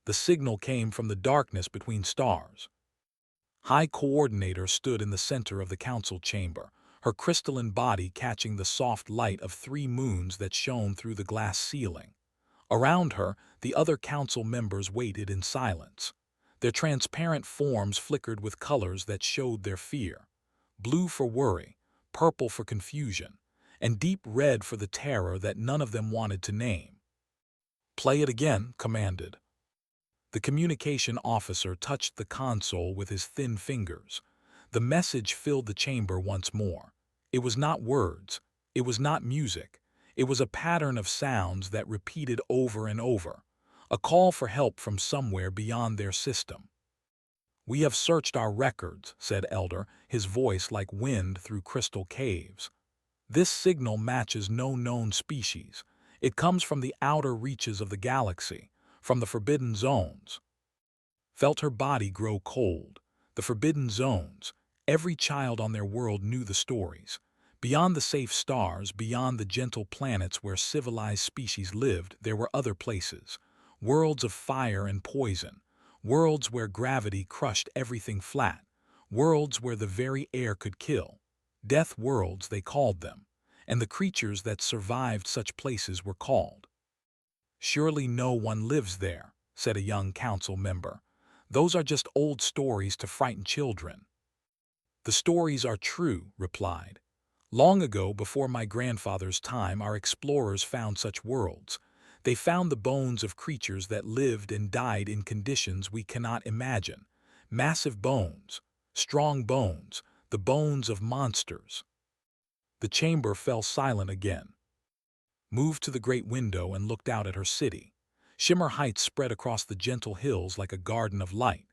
The signal came from the darkness between stars. High Coordinator stood in the center of the council chamber, her crystalline body catching the soft light of 3 moons that shone through the glass ceiling. Around her, the other council members waited in silence. Their transparent forms flickered with colors that showed their fear. Blue for worry, purple for confusion, and deep red for the terror that none of them wanted to name. "Play it again," commanded. The communication officer touched the console with his thin fingers. The message filled the chamber once more. It was not words. It was not music. It was a pattern of sounds that repeated over and over. A call for help from somewhere beyond their system. "We have searched our records," said Elder, his voice like wind through crystal caves. "This signal matches no known species. It comes from the outer reaches of the galaxy, from the forbidden zones." Felt her body grow cold. The forbidden zones. Every child on their world knew the stories. Beyond the safe stars, beyond the gentle planets where civilized species lived, there were other places. Worlds of fire and poison. Worlds where gravity crushed everything flat. Worlds where the very air could kill. Death worlds, they called them. And the creatures that survived such places were called. "Surely no one lives there," said a young council member. "Those are just old stories to frighten children." "The stories are true," replied. "Long ago, before my grandfather's time, our explorers found such worlds. They found the bones of creatures that lived and died in conditions we cannot imagine. Massive bones, strong bones, the bones of monsters." The chamber fell silent again. Moved to the great window and looked out at her city. Shimmer Heights spread across the gentle hills like a garden of light.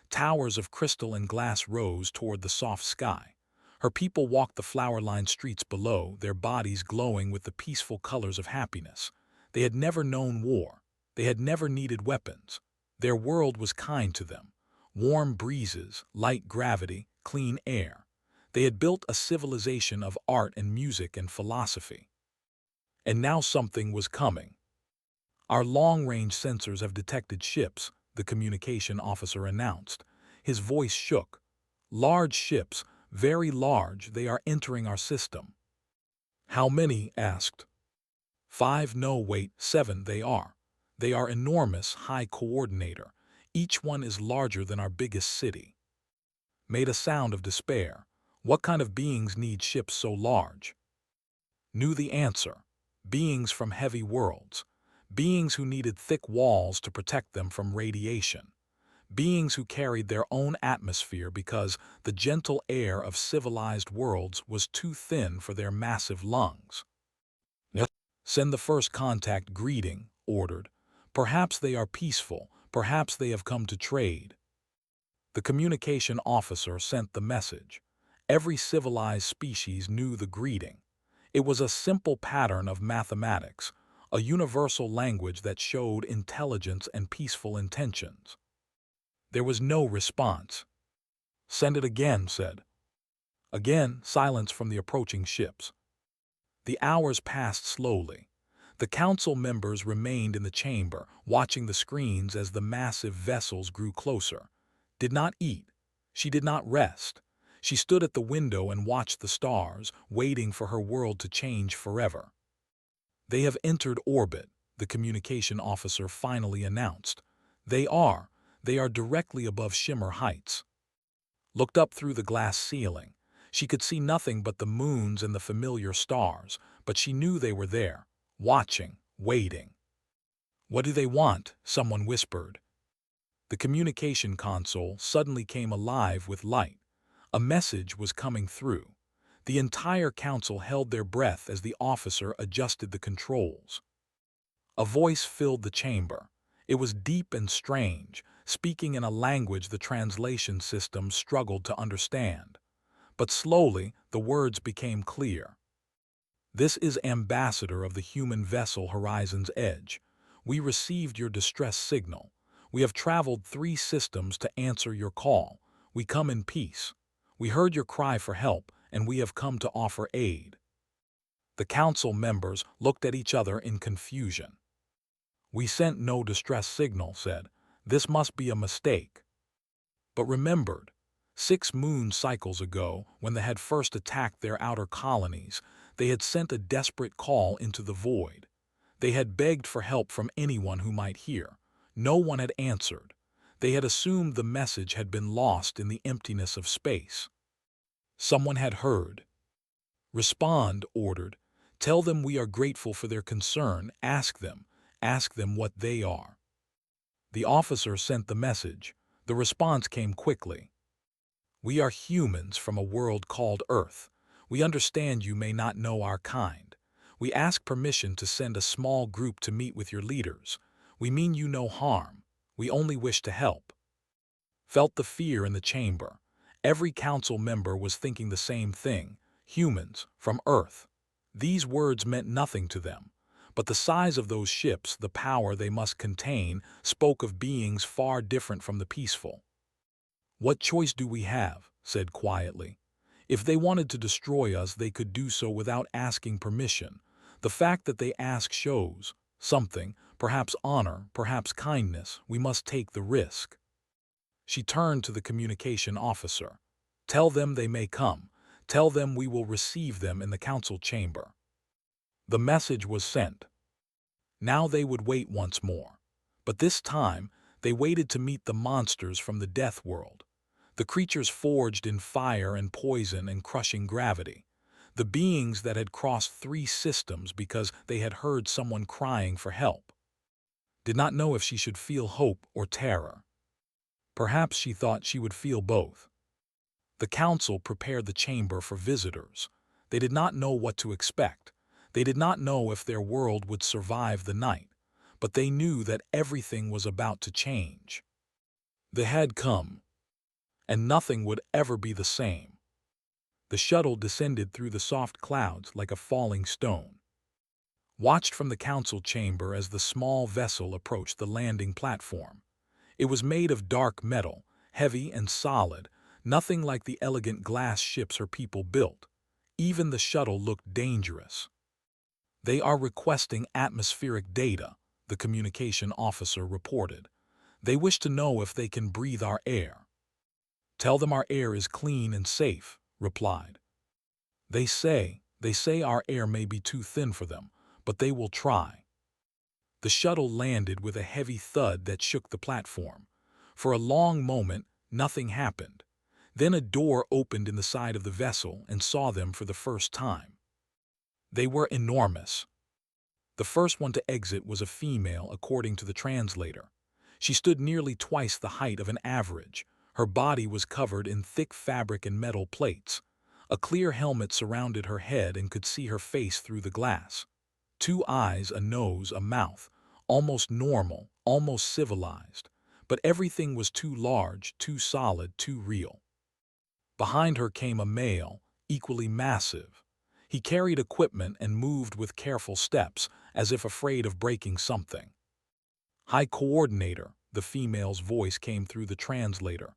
Towers of crystal and glass rose toward the soft sky. Her people walked the flower-lined streets below, their bodies glowing with the peaceful colors of happiness. They had never known war. They had never needed weapons. Their world was kind to them. Warm breezes, light gravity, clean air. They had built a civilization of art and music and philosophy. And now something was coming. "Our long-range sensors have detected ships," the communication officer announced. His voice shook. "Large ships, very large, they are entering our system." "How many?" asked. 5, no wait, 7 they are. They are enormous, High Coordinator. Each one is larger than our biggest city." Made a sound of despair. What kind of beings need ships so large? Knew the answer. Beings from heavy worlds. Beings who needed thick walls to protect them from radiation. Beings who carried their own atmosphere because the gentle air of civilized worlds was too thin for their massive lungs. "Yes." "Send the first contact greeting," ordered. "Perhaps they are peaceful, perhaps they have come to trade." The communication officer sent the message. Every civilized species knew the greeting. It was a simple pattern of mathematics, a universal language that showed intelligence and peaceful intentions. There was no response. "Send it again," said. Again, silence from the approaching ships. The hours passed slowly. The council members remained in the chamber, watching the screens as the massive vessels grew closer. Did not eat. She did not rest. She stood at the window and watched the stars, waiting for her world to change forever. "They have entered orbit," the communication officer finally announced. They are directly above Shimmer Heights." Looked up through the glass ceiling. She could see nothing but the moons and the familiar stars, but she knew they were there, watching, waiting. "What do they want?" someone whispered. The communication console suddenly came alive with light. A message was coming through. The entire council held their breath as the officer adjusted the controls. A voice filled the chamber. It was deep and strange, speaking in a language the translation system struggled to understand. But slowly, the words became clear. "This is Ambassador of the human vessel Horizon's Edge. We received your distress signal. We have traveled 3 systems to answer your call. We come in peace. We heard your cry for help, and we have come to offer aid." The council members looked at each other in confusion. "We sent no distress signal," said. This must be a mistake. But remembered, 6 moon cycles ago, when they had first attacked their outer colonies, they had sent a desperate call into the void. They had begged for help from anyone who might hear. No one had answered. They had assumed the message had been lost in the emptiness of space. Someone had heard. Respond, ordered. Tell them we are grateful for their concern. Ask them what they are. The officer sent the message. The response came quickly. We are humans from a world called Earth. We understand you may not know our kind. We ask permission to send a small group to meet with your leaders. We mean you no harm. We only wish to help. Felt the fear in the chamber. Every council member was thinking the same thing. Humans from Earth. These words meant nothing to them. But the size of those ships, the power they must contain, spoke of beings far different from the peaceful. What choice do we have? Said quietly. If they wanted to destroy us, they could do so without asking permission. The fact that they ask shows something, perhaps honor, perhaps kindness. We must take the risk. She turned to the communication officer. Tell them they may come. Tell them we will receive them in the council chamber. The message was sent. Now they would wait once more. But this time, they waited to meet the monsters from the death world. The creatures forged in fire and poison and crushing gravity. The beings that had crossed 3 systems because they had heard someone crying for help. Did not know if she should feel hope or terror. Perhaps she thought she would feel both. The council prepared the chamber for visitors. They did not know what to expect. They did not know if their world would survive the night, but they knew that everything was about to change. They had come, and nothing would ever be the same. The shuttle descended through the soft clouds like a falling stone. Watched from the council chamber as the small vessel approached the landing platform. It was made of dark metal, heavy and solid, nothing like the elegant glass ships her people built. Even the shuttle looked dangerous. They are requesting atmospheric data, the communication officer reported. They wish to know if they can breathe our air. Tell them our air is clean and safe, replied. They say our air may be too thin for them, but they will try. The shuttle landed with a heavy thud that shook the platform. For a long moment, nothing happened. Then a door opened in the side of the vessel and saw them for the first time. They were enormous. The first one to exit was a female, according to the translator. She stood nearly twice the height of an average. Her body was covered in thick fabric and metal plates. A clear helmet surrounded her head and could see her face through the glass. 2 eyes, a nose, a mouth, almost normal, almost civilized. But everything was too large, too solid, too real. Behind her came a male, equally massive. He carried equipment and moved with careful steps, as if afraid of breaking something. High Coordinator, the female's voice came through the translator.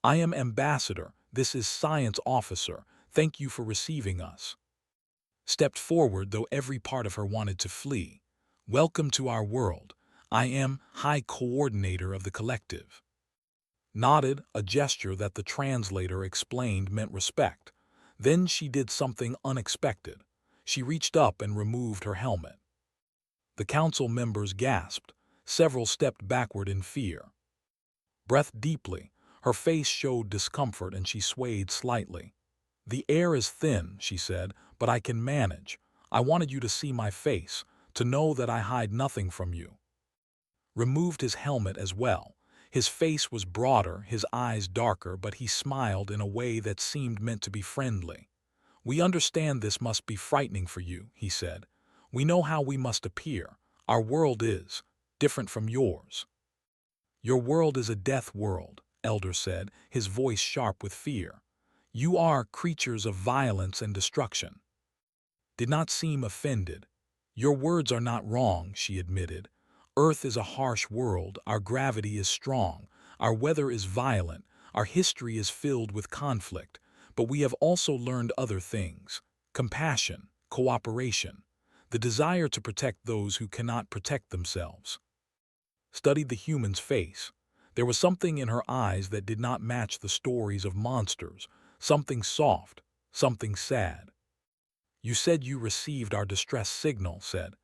I am Ambassador, this is Science Officer, thank you for receiving us. Stepped forward, though every part of her wanted to flee. Welcome to our world. I am High Coordinator of the Collective. Nodded, a gesture that the translator explained meant respect. Then she did something unexpected. She reached up and removed her helmet. The council members gasped. Several stepped backward in fear. Breathed deeply. Her face showed discomfort and she swayed slightly. The air is thin, she said, but I can manage. I wanted you to see my face, to know that I hide nothing from you. Removed his helmet as well. His face was broader, his eyes darker, but he smiled in a way that seemed meant to be friendly. We understand this must be frightening for you, he said. We know how we must appear. Our world is different from yours. Your world is a death world, Elder said, his voice sharp with fear. You are creatures of violence and destruction. Did not seem offended. Your words are not wrong, she admitted. Earth is a harsh world, our gravity is strong, our weather is violent, our history is filled with conflict, but we have also learned other things. Compassion, cooperation, the desire to protect those who cannot protect themselves. Studied the human's face. There was something in her eyes that did not match the stories of monsters, something soft, something sad. "You said you received our distress signal," said.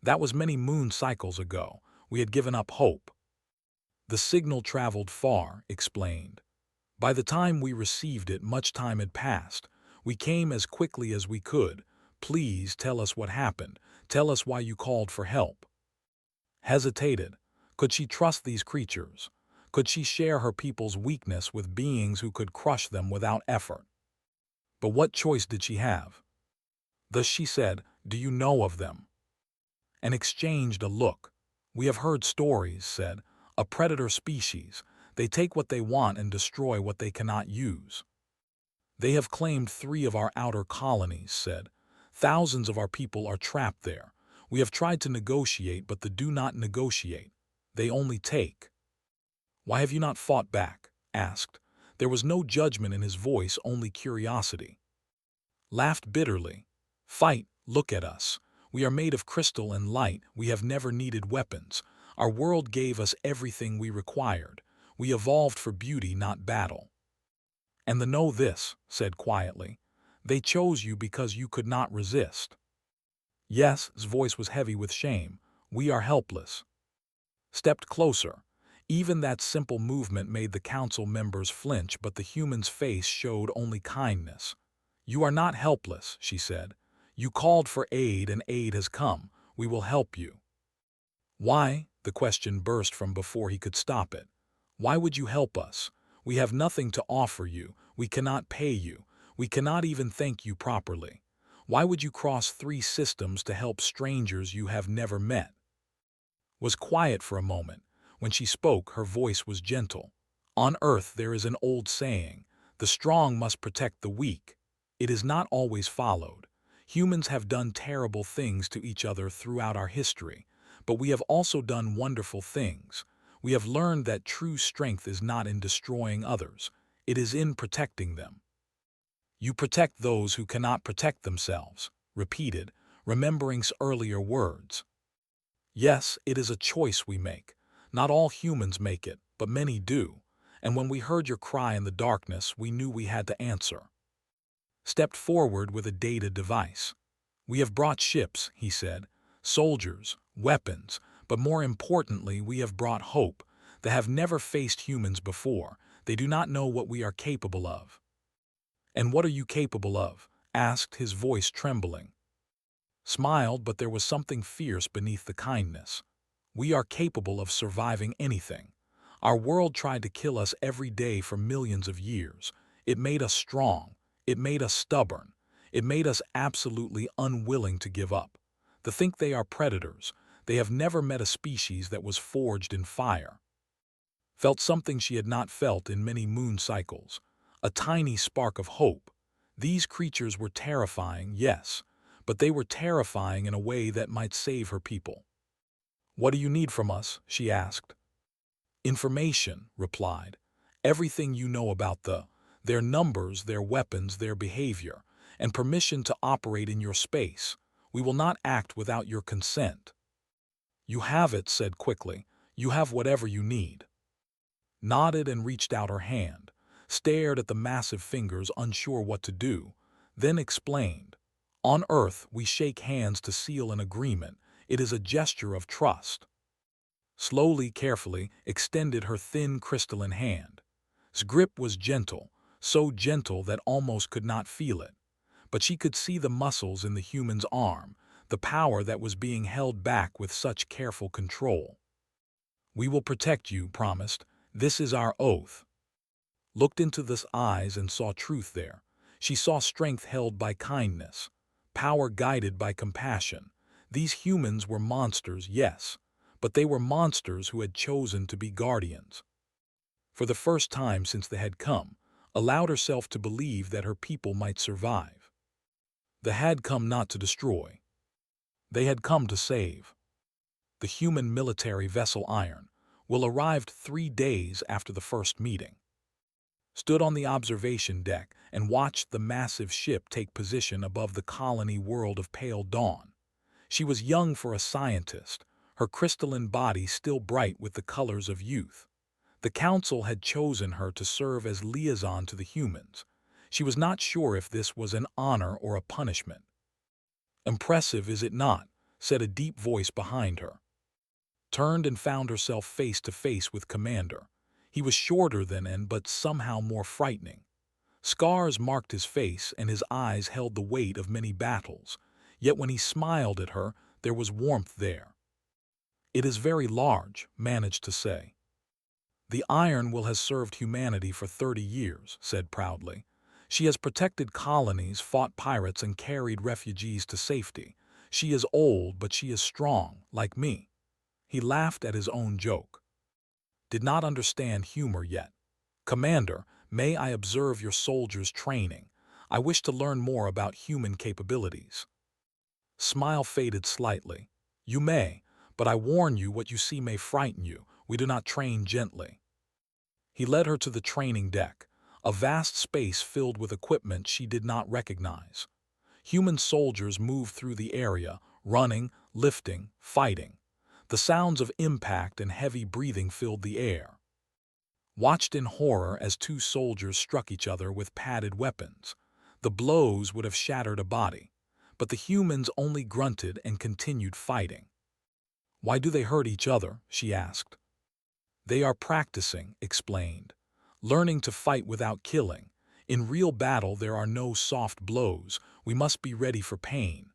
"That was many moon cycles ago. We had given up hope." "The signal traveled far," explained. "By the time we received it, much time had passed. We came as quickly as we could. Please tell us what happened. Tell us why you called for help." Hesitated. Could she trust these creatures? Could she share her people's weakness with beings who could crush them without effort? But what choice did she have? Thus she said, "Do you know of them?" And exchanged a look. "We have heard stories," said. "A predator species. They take what they want and destroy what they cannot use." "They have claimed 3 of our outer colonies," said. "Thousands of our people are trapped there. We have tried to negotiate, but they do not negotiate. They only take." "Why have you not fought back?" asked. There was no judgment in his voice, only curiosity. Laughed bitterly. "Fight, look at us. We are made of crystal and light. We have never needed weapons. Our world gave us everything we required. We evolved for beauty, not battle." "And the know this," said quietly. "They chose you because you could not resist." "Yes," his voice was heavy with shame. "We are helpless." Stepped closer. Even that simple movement made the council members flinch, but the human's face showed only kindness. "You are not helpless," she said. "You called for aid and aid has come. We will help you." "Why?" The question burst from before he could stop it. "Why would you help us? We have nothing to offer you. We cannot pay you. We cannot even thank you properly. Why would you cross 3 systems to help strangers you have never met?" Was quiet for a moment. When she spoke, her voice was gentle. "On Earth there is an old saying, 'The strong must protect the weak.' It is not always followed. Humans have done terrible things to each other throughout our history, but we have also done wonderful things. We have learned that true strength is not in destroying others, it is in protecting them." "You protect those who cannot protect themselves," repeated, remembering's earlier words. "Yes, it is a choice we make. Not all humans make it, but many do. And when we heard your cry in the darkness, we knew we had to answer." Stepped forward with a data device. "We have brought ships," he said, "soldiers, weapons, but more importantly, we have brought hope. They have never faced humans before. They do not know what we are capable of." "And what are you capable of?" asked, his voice trembling. Smiled, but there was something fierce beneath the kindness. "We are capable of surviving anything. Our world tried to kill us every day for millions of years. It made us strong. It made us stubborn. It made us absolutely unwilling to give up. To think they are predators. They have never met a species that was forged in fire." Felt something she had not felt in many moon cycles. A tiny spark of hope. These creatures were terrifying, yes, but they were terrifying in a way that might save her people. "What do you need from us?" she asked. "Information," replied. "Everything you know about their numbers, their weapons, their behavior, and permission to operate in your space. We will not act without your consent." "You have it," said quickly. "You have whatever you need." Nodded and reached out her hand, stared at the massive fingers, unsure what to do, then explained. "On Earth, we shake hands to seal an agreement. It is a gesture of trust." Slowly, carefully, extended her thin crystalline hand. His grip was gentle, so gentle that almost could not feel it. But she could see the muscles in the human's arm, the power that was being held back with such careful control. "We will protect you," promised. "This is our oath." Looked into his eyes and saw truth there. She saw strength held by kindness, power guided by compassion. These humans were monsters, yes, but they were monsters who had chosen to be guardians. For the first time since they had come, allowed herself to believe that her people might survive. They had come not to destroy. They had come to save. The human military vessel Iron will arrived 3 days after the first meeting. Stood on the observation deck and watched the massive ship take position above the colony world of Pale Dawn. She was young for a scientist, her crystalline body still bright with the colors of youth. The council had chosen her to serve as liaison to the humans. She was not sure if this was an honor or a punishment. "Impressive, is it not?" said a deep voice behind her. Turned and found herself face to face with Commander. He was shorter than N, but somehow more frightening. Scars marked his face, and his eyes held the weight of many battles. Yet when he smiled at her, there was warmth there. "It is very large," managed to say. "The Iron Will has served humanity for 30 years, said proudly. "She has protected colonies, fought pirates, and carried refugees to safety. She is old, but she is strong, like me." He laughed at his own joke. Did not understand humor yet. "Commander, may I observe your soldiers' training? I wish to learn more about human capabilities." Smile faded slightly. "You may, but I warn you, what you see may frighten you. We do not train gently." He led her to the training deck, a vast space filled with equipment she did not recognize. Human soldiers moved through the area, running, lifting, fighting. The sounds of impact and heavy breathing filled the air. Watched in horror as two soldiers struck each other with padded weapons. The blows would have shattered a body, but the humans only grunted and continued fighting. "Why do they hurt each other?" she asked. "They are practicing," explained. "Learning to fight without killing. In real battle there are no soft blows. We must be ready for pain."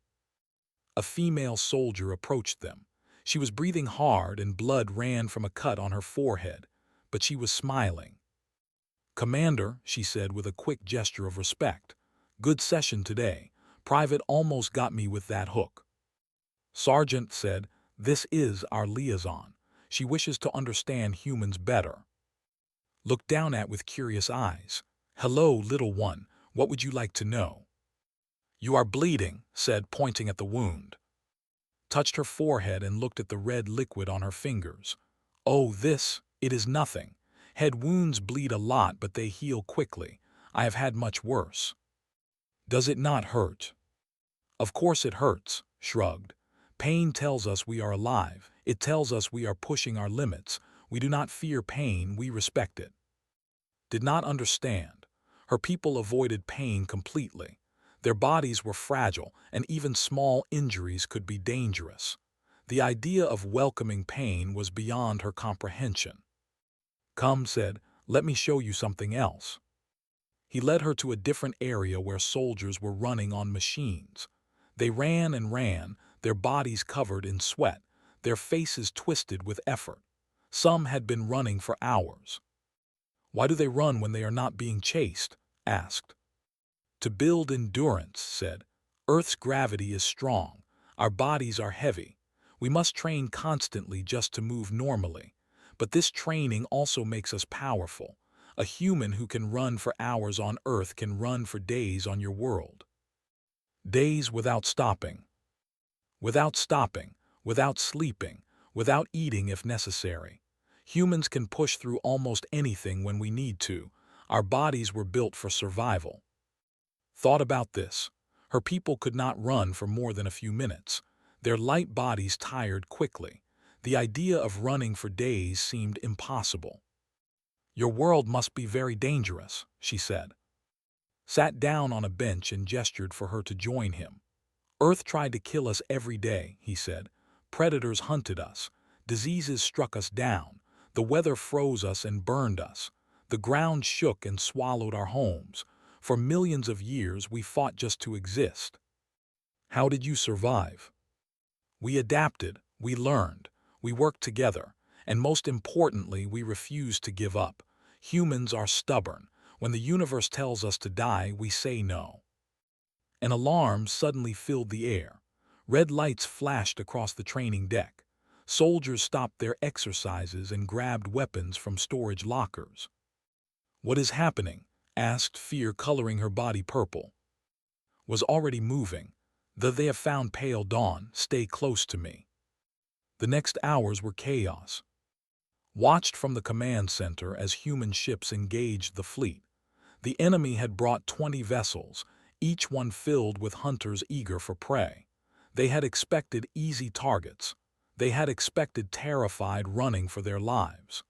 A female soldier approached them. She was breathing hard and blood ran from a cut on her forehead, but she was smiling. "Commander," she said with a quick gesture of respect. "Good session today. Private almost got me with that hook." Sergeant said, "This is our liaison. She wishes to understand humans better." Looked down at with curious eyes. "Hello, little one. What would you like to know?" "You are bleeding," said, pointing at the wound. Touched her forehead and looked at the red liquid on her fingers. "Oh, it is nothing. Head wounds bleed a lot, but they heal quickly. I have had much worse." "Does it not hurt?" "Of course it hurts," shrugged. "Pain tells us we are alive. It tells us we are pushing our limits. We do not fear pain, we respect it." Did not understand. Her people avoided pain completely. Their bodies were fragile, and even small injuries could be dangerous. The idea of welcoming pain was beyond her comprehension. "Come," said, "let me show you something else." He led her to a different area where soldiers were running on machines. They ran and ran, their bodies covered in sweat, their faces twisted with effort. Some had been running for hours. "Why do they run when they are not being chased?" asked. "To build endurance," said. "Earth's gravity is strong. Our bodies are heavy. We must train constantly just to move normally. But this training also makes us powerful. A human who can run for hours on Earth can run for days on your world. Days without stopping. Without stopping, without sleeping, without eating if necessary. Humans can push through almost anything when we need to. Our bodies were built for survival." Thought about this. Her people could not run for more than a few minutes. Their light bodies tired quickly. The idea of running for days seemed impossible. "Your world must be very dangerous," she said. Sat down on a bench and gestured for her to join him. "Earth tried to kill us every day," he said. "Predators hunted us. Diseases struck us down. The weather froze us and burned us. The ground shook and swallowed our homes. For millions of years we fought just to exist. How did you survive?" "We adapted, we learned, we worked together, and most importantly, we refused to give up. Humans are stubborn. When the universe tells us to die, we say no." An alarm suddenly filled the air. Red lights flashed across the training deck. Soldiers stopped their exercises and grabbed weapons from storage lockers. "What is happening?" asked, fear coloring her body purple. "Was already moving. They have found pale dawn. Stay close to me." The next hours were chaos. Watched from the command center as human ships engaged the fleet. The enemy had brought 20 vessels, each one filled with hunters eager for prey. They had expected easy targets. They had expected terrified running for their lives.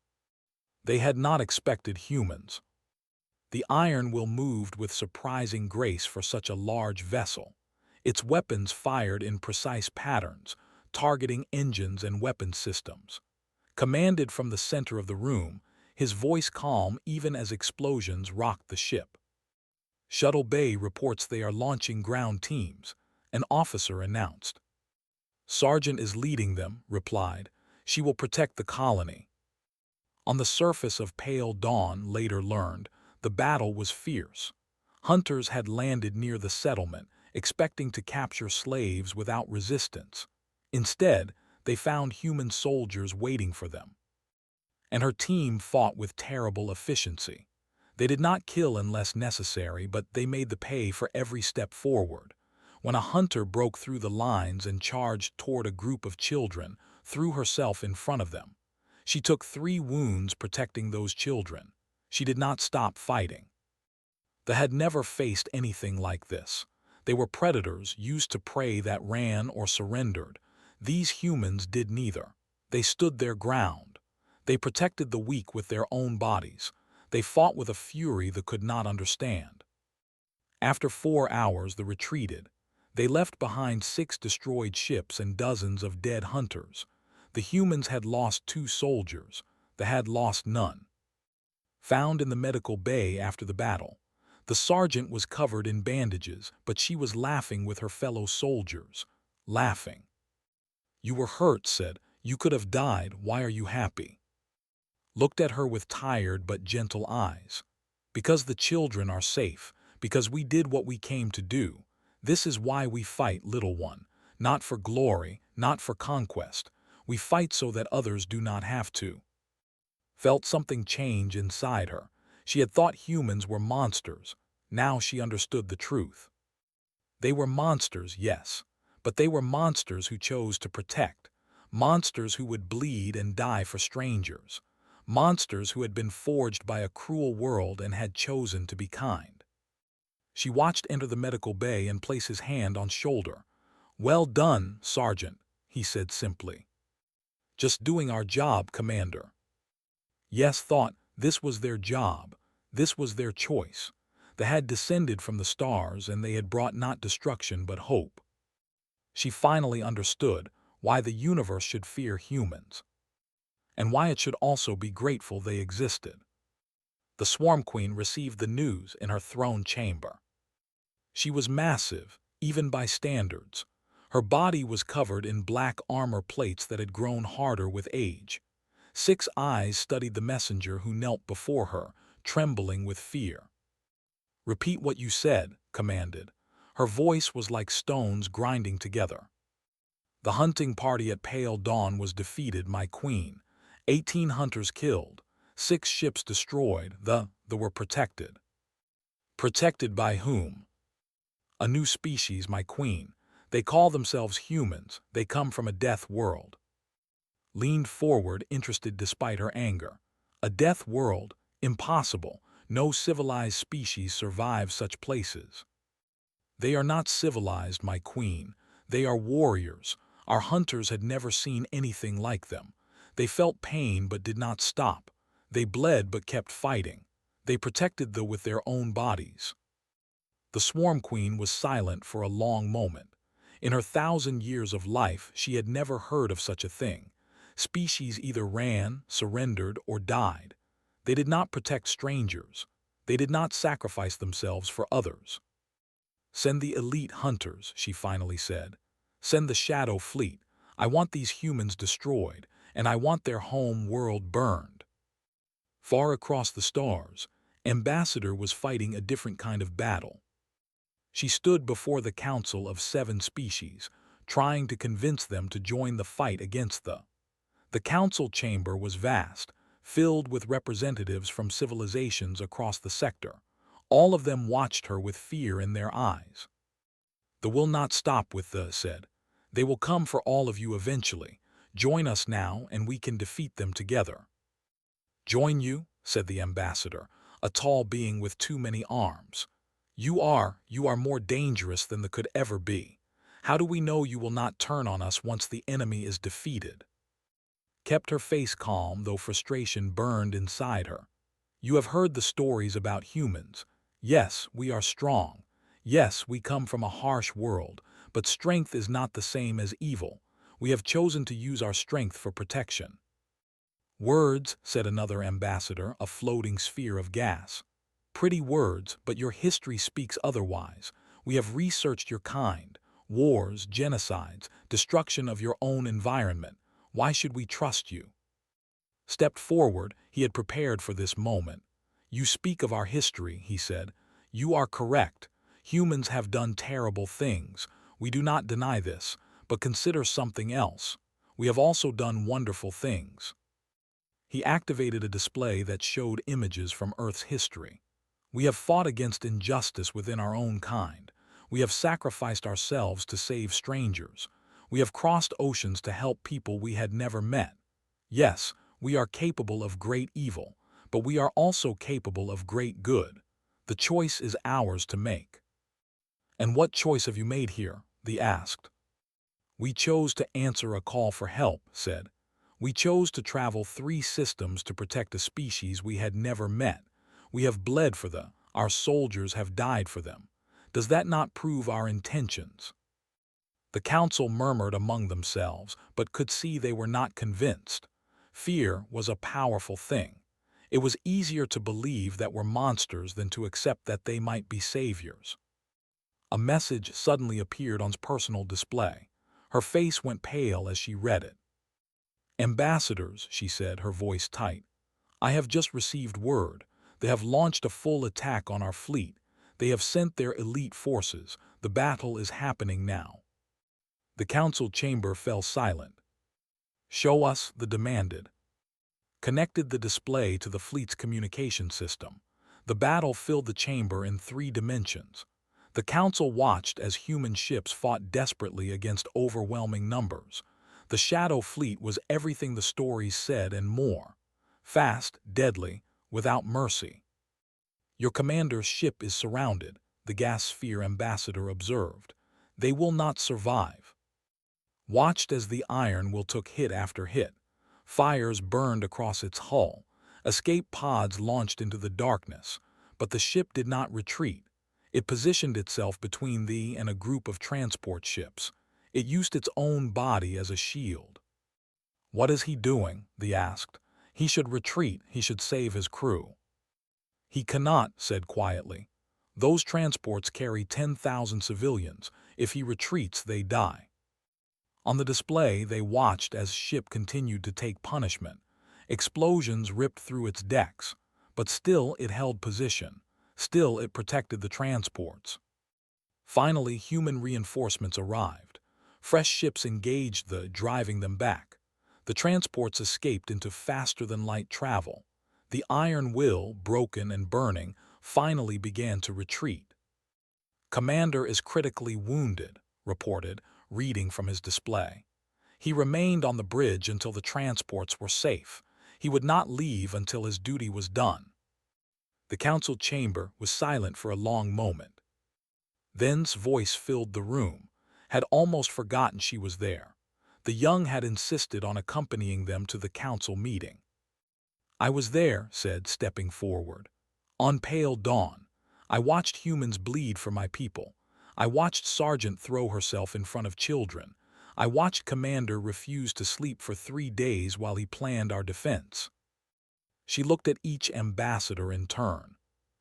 They had not expected humans. The iron will moved with surprising grace for such a large vessel. Its weapons fired in precise patterns, targeting engines and weapon systems. Commanded from the center of the room, his voice calm even as explosions rocked the ship. Shuttle Bay reports they are launching ground teams, an officer announced. Sergeant is leading them, replied. She will protect the colony. On the surface of Pale Dawn, later learned, the battle was fierce. Hunters had landed near the settlement, expecting to capture slaves without resistance. Instead, they found human soldiers waiting for them. And her team fought with terrible efficiency. They did not kill unless necessary, but they made the pay for every step forward. When a hunter broke through the lines and charged toward a group of children, threw herself in front of them. She took 3 wounds protecting those children. She did not stop fighting. They had never faced anything like this. They were predators used to prey that ran or surrendered. These humans did neither. They stood their ground. They protected the weak with their own bodies. They fought with a fury they could not understand. After 4 hours, they retreated. They left behind 6 destroyed ships and dozens of dead hunters. The humans had lost 2 soldiers. They had lost none. Found in the medical bay after the battle, the sergeant was covered in bandages, but she was laughing with her fellow soldiers. Laughing. You were hurt, said. You could have died. Why are you happy? Looked at her with tired but gentle eyes. Because the children are safe, because we did what we came to do. This is why we fight, little one. Not for glory, not for conquest. We fight so that others do not have to. Felt something change inside her. She had thought humans were monsters. Now she understood the truth. They were monsters, yes, but they were monsters who chose to protect. Monsters who would bleed and die for strangers. Monsters who had been forged by a cruel world and had chosen to be kind. She watched enter the medical bay and place his hand on shoulder. Well done, Sergeant, he said simply. Just doing our job, Commander. Yes, thought, this was their job. This was their choice. They had descended from the stars and they had brought not destruction but hope. She finally understood why the universe should fear humans, and why it should also be grateful they existed. The Swarm Queen received the news in her throne chamber. She was massive, even by standards. Her body was covered in black armor plates that had grown harder with age. 6 eyes studied the messenger who knelt before her, trembling with fear. Repeat what you said, commanded. Her voice was like stones grinding together. The hunting party at Pale Dawn was defeated, my queen. 18 hunters killed, 6 ships destroyed, they were protected. Protected by whom? A new species, my queen. They call themselves humans. They come from a death world. Leaned forward, interested despite her anger. A death world? Impossible. No civilized species survives such places. They are not civilized, my queen. They are warriors. Our hunters had never seen anything like them. They felt pain but did not stop. They bled but kept fighting. They protected them with their own bodies. The Swarm Queen was silent for a long moment. In her 1,000 years of life, she had never heard of such a thing. Species either ran, surrendered, or died. They did not protect strangers. They did not sacrifice themselves for others. Send the elite hunters, she finally said. Send the Shadow Fleet. I want these humans destroyed, and I want their home world burned. Far across the stars, Ambassador was fighting a different kind of battle. She stood before the Council of 7 species, trying to convince them to join the fight against The council chamber was vast, filled with representatives from civilizations across the sector. All of them watched her with fear in their eyes. They will not stop with said. They will come for all of you eventually. Join us now and we can defeat them together. Join you, said the ambassador, a tall being with too many arms. You are more dangerous than they could ever be. How do we know you will not turn on us once the enemy is defeated? kept her face calm though frustration burned inside her. "You have heard the stories about humans. Yes, we are strong. Yes, we come from a harsh world, but strength is not the same as evil. We have chosen to use our strength for protection." "Words," said another ambassador, a floating sphere of gas. "Pretty words, but your history speaks otherwise. We have researched your kind. Wars, genocides, destruction of your own environment. Why should we trust you?" Stepped forward, he had prepared for this moment. "You speak of our history," he said. "You are correct. Humans have done terrible things. We do not deny this, but consider something else. We have also done wonderful things." He activated a display that showed images from Earth's history. "We have fought against injustice within our own kind. We have sacrificed ourselves to save strangers. We have crossed oceans to help people we had never met. Yes, we are capable of great evil, but we are also capable of great good. The choice is ours to make." "And what choice have you made here?" they asked. "We chose to answer a call for help," said. "We chose to travel 3 systems to protect a species we had never met. We have bled for them. Our soldiers have died for them. Does that not prove our intentions?" The council murmured among themselves, but could see they were not convinced. Fear was a powerful thing. It was easier to believe that we're monsters than to accept that they might be saviors. A message suddenly appeared on personal display. Her face went pale as she read it. "Ambassadors," she said, her voice tight. "I have just received word. They have launched a full attack on our fleet. They have sent their elite forces. The battle is happening now." The council chamber fell silent. "Show us," they demanded. Connected the display to the fleet's communication system. The battle filled the chamber in 3 dimensions. The council watched as human ships fought desperately against overwhelming numbers. The Shadow Fleet was everything the stories said and more. Fast, deadly, without mercy. "Your commander's ship is surrounded," the gas sphere ambassador observed. "They will not survive." Watched as the Iron Will took hit after hit. Fires burned across its hull. Escape pods launched into the darkness. But the ship did not retreat. It positioned itself between thee and a group of transport ships. It used its own body as a shield. "What is he doing?" they asked. "He should retreat. He should save his crew." "He cannot," said quietly. "Those transports carry 10,000 civilians. If he retreats, they die." On the display, they watched as ship continued to take punishment. Explosions ripped through its decks, but still it held position. Still it protected the transports. Finally, human reinforcements arrived. Fresh ships engaged driving them back. The transports escaped into faster-than-light travel. The Iron Will, broken and burning, finally began to retreat. "Commander is critically wounded," reported, reading from his display. "He remained on the bridge until the transports were safe. He would not leave until his duty was done." The council chamber was silent for a long moment. Then's voice filled the room. Had almost forgotten she was there. The young had insisted on accompanying them to the council meeting. "I was there," said, stepping forward. "On pale dawn. I watched humans bleed for my people. I watched Sergeant throw herself in front of children. I watched Commander refuse to sleep for 3 days while he planned our defense." She looked at each ambassador in turn.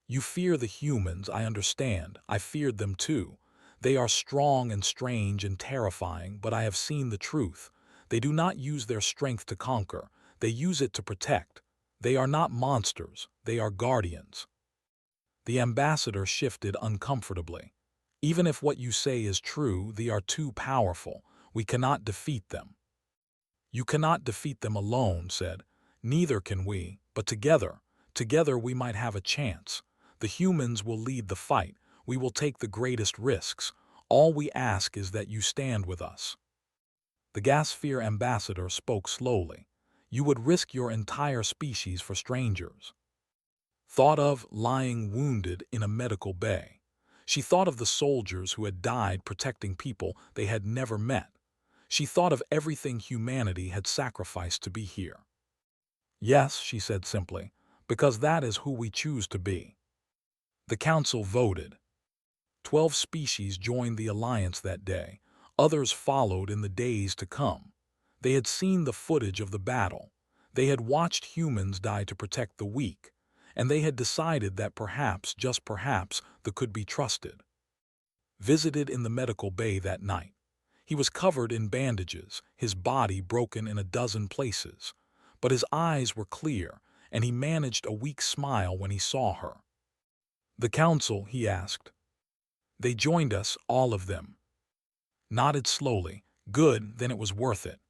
"You fear the humans, I understand. I feared them too. They are strong and strange and terrifying, but I have seen the truth. They do not use their strength to conquer. They use it to protect. They are not monsters. They are guardians." The ambassador shifted uncomfortably. "Even if what you say is true, they are too powerful. We cannot defeat them." "You cannot defeat them alone," said. "Neither can we, but together we might have a chance. The humans will lead the fight. We will take the greatest risks. All we ask is that you stand with us." The Gasphere ambassador spoke slowly. "You would risk your entire species for strangers." Thought of lying wounded in a medical bay. She thought of the soldiers who had died protecting people they had never met. She thought of everything humanity had sacrificed to be here. Yes, she said simply, because that is who we choose to be. The council voted. 12 species joined the alliance that day. Others followed in the days to come. They had seen the footage of the battle. They had watched humans die to protect the weak, and they had decided that perhaps, just perhaps, the could be trusted. Visited in the medical bay that night. He was covered in bandages, his body broken in a dozen places. But his eyes were clear, and he managed a weak smile when he saw her. "The council," he asked. They joined us, all of them. Nodded slowly. Good, then it was worth it.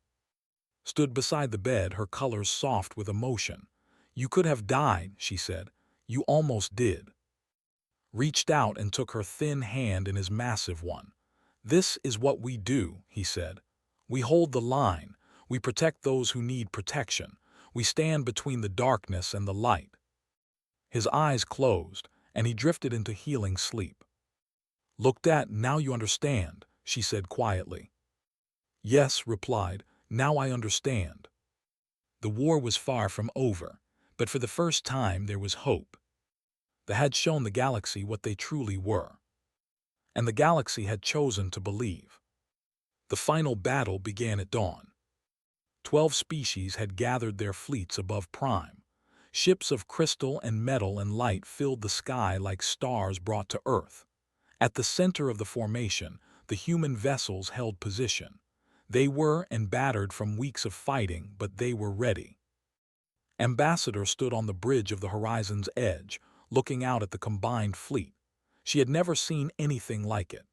Stood beside the bed, her colors soft with emotion. "You could have died," she said. "You almost did." Reached out and took her thin hand in his massive one. "This is what we do," he said. "We hold the line. We protect those who need protection. We stand between the darkness and the light." His eyes closed, and he drifted into healing sleep. "Looked at, now you understand," she said quietly. "Yes," replied, "now I understand." The war was far from over, but for the first time there was hope. They had shown the galaxy what they truly were. And the galaxy had chosen to believe. The final battle began at dawn. 12 species had gathered their fleets above Prime. Ships of crystal and metal and light filled the sky like stars brought to Earth. At the center of the formation, the human vessels held position. They were battered from weeks of fighting, but they were ready. Ambassador stood on the bridge of the horizon's edge, looking out at the combined fleet. She had never seen anything like it.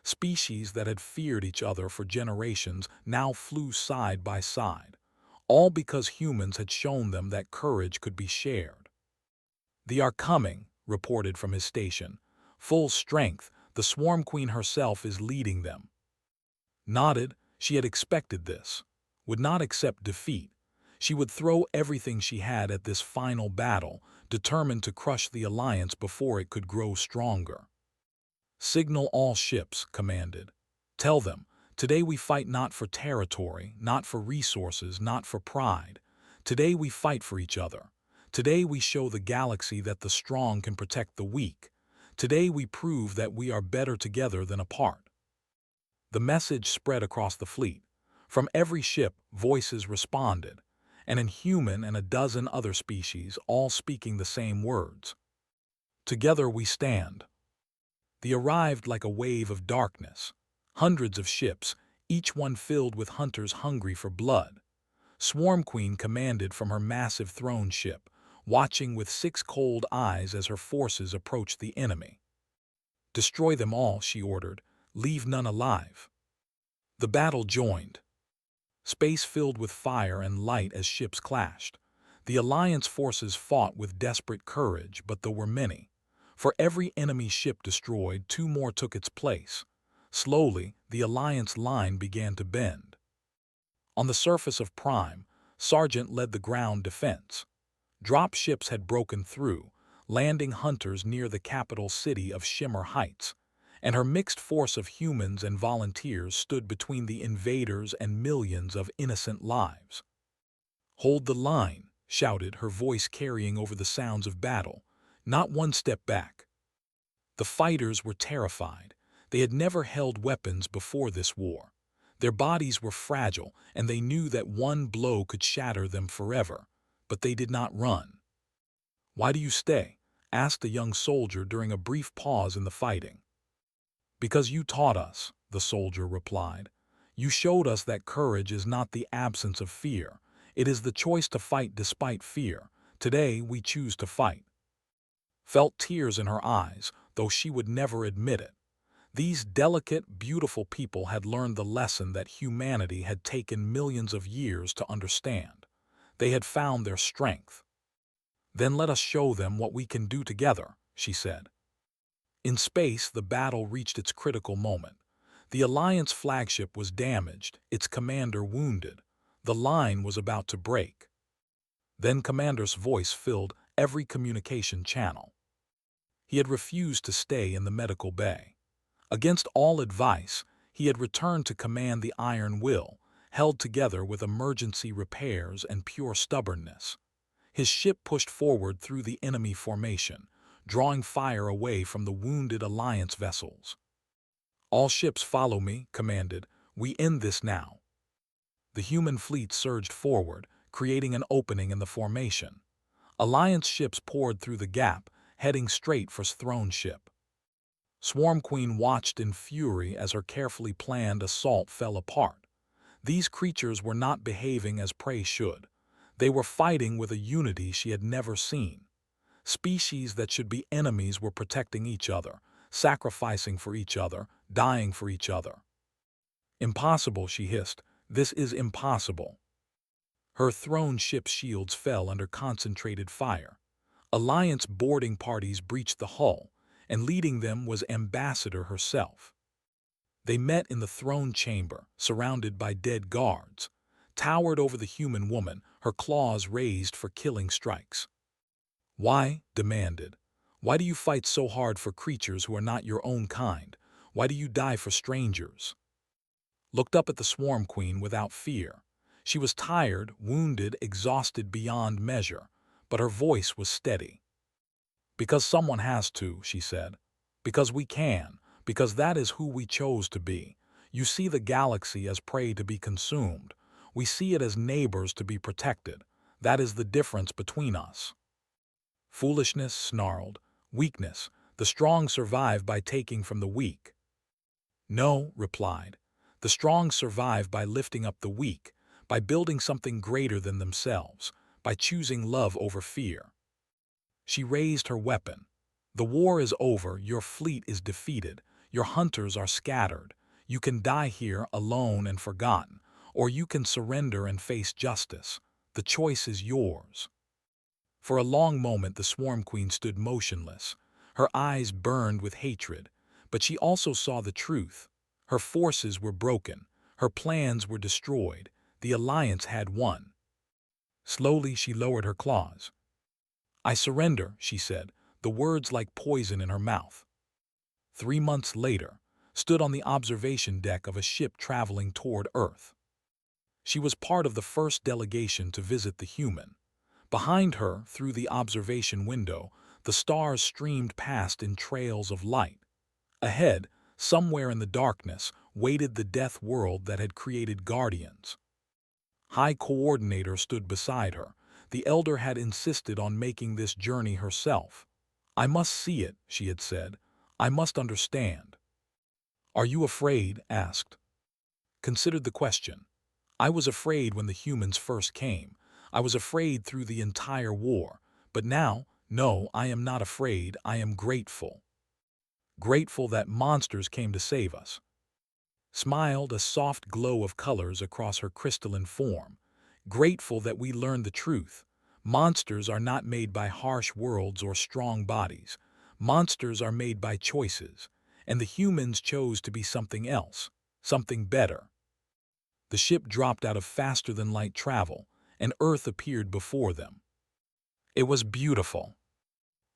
Species that had feared each other for generations now flew side by side, all because humans had shown them that courage could be shared. "They are coming," reported from his station. "Full strength, the Swarm Queen herself is leading them." Nodded, she had expected this. Would not accept defeat. She would throw everything she had at this final battle, determined to crush the alliance before it could grow stronger. "Signal all ships," commanded. "Tell them, today we fight not for territory, not for resources, not for pride. Today we fight for each other. Today we show the galaxy that the strong can protect the weak. Today we prove that we are better together than apart." The message spread across the fleet. From every ship, voices responded, and in human and a dozen other species, all speaking the same words. "Together we stand." They arrived like a wave of darkness. Hundreds of ships, each one filled with hunters hungry for blood. Swarm Queen commanded from her massive throne ship, watching with 6 cold eyes as her forces approached the enemy. "Destroy them all," she ordered. "Leave none alive." The battle joined. Space filled with fire and light as ships clashed. The Alliance forces fought with desperate courage, but there were many. For every enemy ship destroyed, 2 more took its place. Slowly, the Alliance line began to bend. On the surface of Prime, Sergeant led the ground defense. Drop ships had broken through, landing hunters near the capital city of Shimmer Heights, and her mixed force of humans and volunteers stood between the invaders and millions of innocent lives. "Hold the line," shouted, her voice carrying over the sounds of battle. "Not one step back." The fighters were terrified. They had never held weapons before this war. Their bodies were fragile, and they knew that one blow could shatter them forever. But they did not run. "Why do you stay?" asked a young soldier during a brief pause in the fighting. "Because you taught us," the soldier replied. "You showed us that courage is not the absence of fear. It is the choice to fight despite fear. Today we choose to fight." Felt tears in her eyes, though she would never admit it. These delicate, beautiful people had learned the lesson that humanity had taken millions of years to understand. They had found their strength. "Then let us show them what we can do together," she said. In space, the battle reached its critical moment. The Alliance flagship was damaged, its commander wounded. The line was about to break. Then Commander's voice filled every communication channel. He had refused to stay in the medical bay. Against all advice, he had returned to command the Iron Will, held together with emergency repairs and pure stubbornness. His ship pushed forward through the enemy formation, drawing fire away from the wounded Alliance vessels. "All ships follow me," commanded. "We end this now." The human fleet surged forward, creating an opening in the formation. Alliance ships poured through the gap, heading straight for Throne ship. Swarm Queen watched in fury as her carefully planned assault fell apart. These creatures were not behaving as prey should. They were fighting with a unity she had never seen. Species that should be enemies were protecting each other, sacrificing for each other, dying for each other. "Impossible," she hissed. "This is impossible." Her throne ship's shields fell under concentrated fire. Alliance boarding parties breached the hull, and leading them was Ambassador herself. They met in the throne chamber, surrounded by dead guards. Towered over the human woman, her claws raised for killing strikes. "Why?" demanded. "Why do you fight so hard for creatures who are not your own kind? Why do you die for strangers?" Looked up at the Swarm Queen without fear. She was tired, wounded, exhausted beyond measure, but her voice was steady. "Because someone has to," she said. "Because we can. Because that is who we chose to be. You see the galaxy as prey to be consumed. We see it as neighbors to be protected. That is the difference between us." "Foolishness," snarled. "Weakness. The strong survive by taking from the weak." "No," replied. "The strong survive by lifting up the weak, by building something greater than themselves, by choosing love over fear." She raised her weapon. "The war is over, your fleet is defeated, your hunters are scattered. You can die here alone and forgotten, or you can surrender and face justice. The choice is yours." For a long moment the Swarm Queen stood motionless. Her eyes burned with hatred, but she also saw the truth. Her forces were broken, her plans were destroyed, the Alliance had won. Slowly she lowered her claws. "I surrender," she said, the words like poison in her mouth. 3 months later, stood on the observation deck of a ship traveling toward Earth. She was part of the first delegation to visit the human. Behind her, through the observation window, the stars streamed past in trails of light. Ahead, somewhere in the darkness, waited the death world that had created guardians. High Coordinator stood beside her. The Elder had insisted on making this journey herself. "I must see it," she had said. "I must understand." "Are you afraid?" asked. Considered the question. "I was afraid when the humans first came. I was afraid through the entire war. But now, no, I am not afraid, I am grateful. Grateful that monsters came to save us." Smiled a soft glow of colors across her crystalline form. "Grateful that we learned the truth. Monsters are not made by harsh worlds or strong bodies. Monsters are made by choices, and the humans chose to be something else, something better." The ship dropped out of faster-than-light travel, and Earth appeared before them. It was beautiful.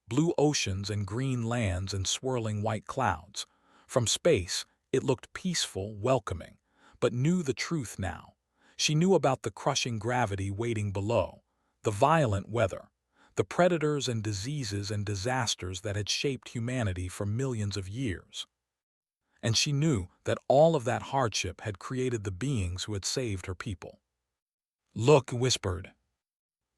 Blue oceans and green lands and swirling white clouds. From space, it looked peaceful, welcoming, but knew the truth now. She knew about the crushing gravity waiting below, the violent weather, the predators and diseases and disasters that had shaped humanity for millions of years. And she knew that all of that hardship had created the beings who had saved her people. "Look," whispered.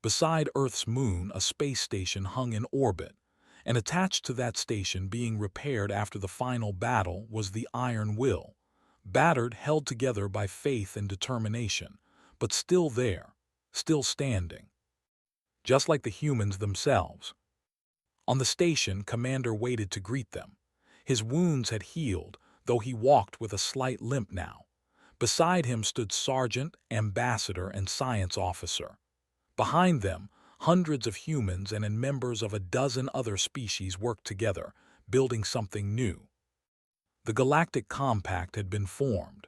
Beside Earth's moon, a space station hung in orbit, and attached to that station, being repaired after the final battle, was the Iron Will, battered, held together by faith and determination, but still there, still standing. Just like the humans themselves. On the station, Commander waited to greet them. His wounds had healed, though he walked with a slight limp now. Beside him stood Sergeant, Ambassador, and Science Officer. Behind them, hundreds of humans and members of a dozen other species worked together, building something new. The Galactic Compact had been formed.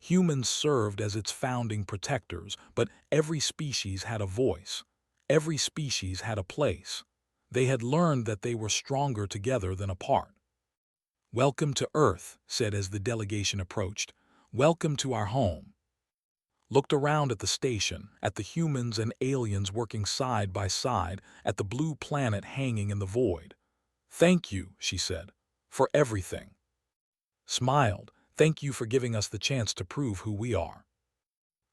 Humans served as its founding protectors, but every species had a voice. Every species had a place. They had learned that they were stronger together than apart. "Welcome to Earth," said as the delegation approached. "Welcome to our home." looked around at the station, at the humans and aliens working side by side, at the blue planet hanging in the void. "Thank you," she said, "for everything." Smiled, "Thank you for giving us the chance to prove who we are."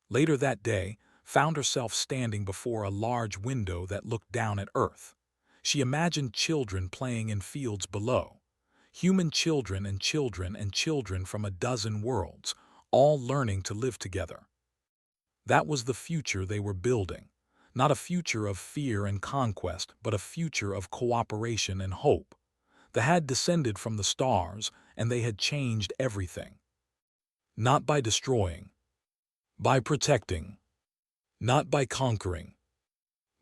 Later that day, found herself standing before a large window that looked down at Earth. She imagined children playing in fields below. Human children and children and children from a dozen worlds, all learning to live together. That was the future they were building. Not a future of fear and conquest, but a future of cooperation and hope. They had descended from the stars, and they had changed everything. Not by destroying, by protecting. Not by conquering,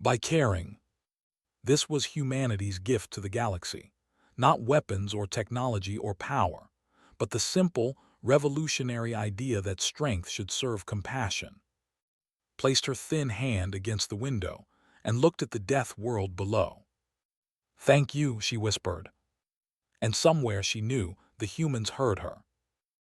by caring. This was humanity's gift to the galaxy. Not weapons or technology or power, but the simple, revolutionary idea that strength should serve compassion. Placed her thin hand against the window and looked at the death world below. "Thank you," she whispered. And somewhere she knew the humans heard her.